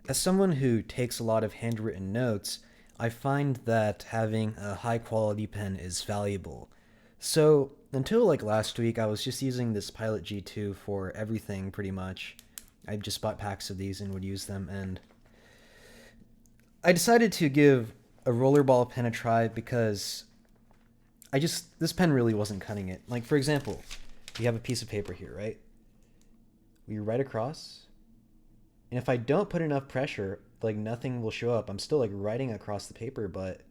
As someone who takes a lot of handwritten notes, I find that having a high quality pen is valuable. So, until like last week, I was just using this Pilot G2 for everything pretty much. I just bought packs of these and would use them, and I decided to give a rollerball pen a try because this pen really wasn't cutting it. Like, for example, you have a piece of paper here, right? We write across, and if I don't put enough pressure, like nothing will show up. I'm still like writing across the paper, but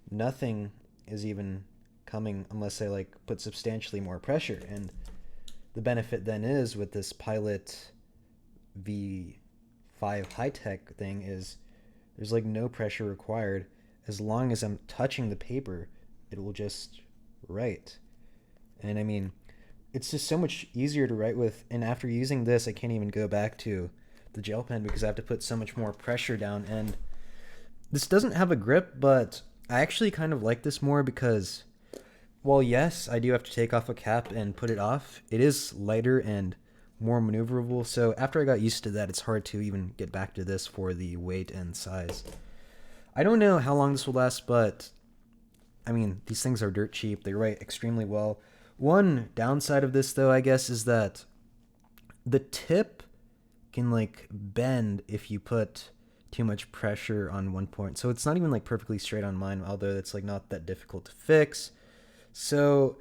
nothing is even coming unless I like put substantially more pressure. And the benefit then is with this Pilot V5 high tech thing is there's like no pressure required. As long as I'm touching the paper, it will just write. And I mean, it's just so much easier to write with. And after using this, I can't even go back to the gel pen because I have to put so much more pressure down. And this doesn't have a grip, but I actually kind of like this more because, well, yes, I do have to take off a cap and put it off. It is lighter and more maneuverable. So after I got used to that, it's hard to even get back to this for the weight and size. I don't know how long this will last, but I mean, these things are dirt cheap. They write extremely well. One downside of this, though, I guess, is that the tip can like bend if you put too much pressure on one point. So it's not even like perfectly straight on mine, although it's like not that difficult to fix. So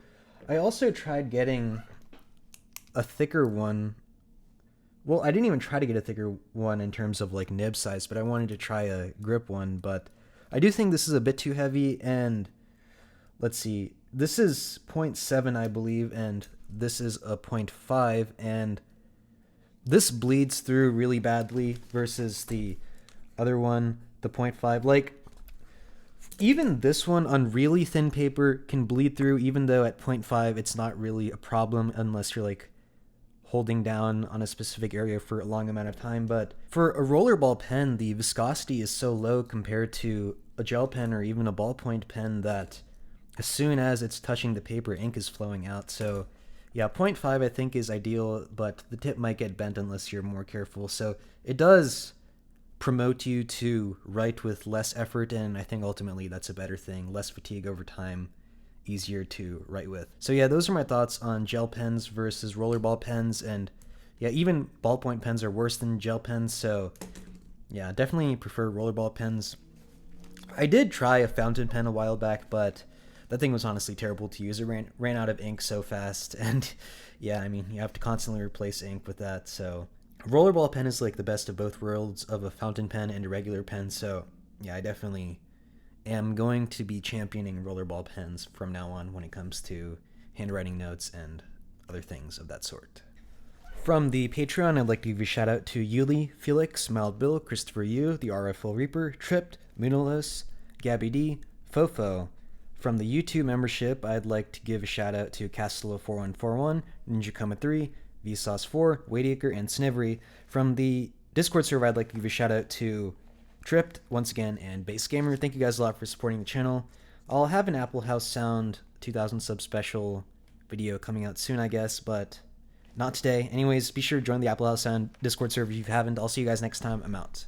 I also tried getting a thicker one. Well, I didn't even try to get a thicker one in terms of like nib size, but I wanted to try a grip one. But I do think this is a bit too heavy. And let's see, this is 0.7, I believe, and this is a 0.5. And this bleeds through really badly versus the other one, the 0.5. Like, even this one on really thin paper can bleed through, even though at 0.5 it's not really a problem unless you're like holding down on a specific area for a long amount of time. But for a rollerball pen, the viscosity is so low compared to a gel pen or even a ballpoint pen that as soon as it's touching the paper, ink is flowing out. So yeah, 0.5 I think is ideal, but the tip might get bent unless you're more careful. So it does promote you to write with less effort, and I think ultimately that's a better thing. Less fatigue over time, easier to write with. So yeah, those are my thoughts on gel pens versus rollerball pens. And yeah, even ballpoint pens are worse than gel pens, so yeah, definitely prefer rollerball pens. I did try a fountain pen a while back, but that thing was honestly terrible to use. It ran out of ink so fast, and yeah, I mean, you have to constantly replace ink with that. So rollerball pen is like the best of both worlds of a fountain pen and a regular pen. So yeah, I definitely am going to be championing rollerball pens from now on when it comes to handwriting notes and other things of that sort. From the Patreon, I'd like to give a shout out to Yuli, Felix, Mild Bill, Christopher Yu, the RFL Reaper, Tripped, Moonalos, Gabby D, Fofo. From the YouTube membership, I'd like to give a shout out to Castello4141, Ninja Kama 3, Vsauce4, Wadeacre, and Snivery. From the Discord server, I'd like to give a shout out to Tripped once again and Base Gamer. Thank you guys a lot for supporting the channel. I'll have an Apple House Sound 2000 sub special video coming out soon, I guess, but not today. Anyways, be sure to join the Apple House Sound Discord server if you haven't. I'll see you guys next time. I'm out.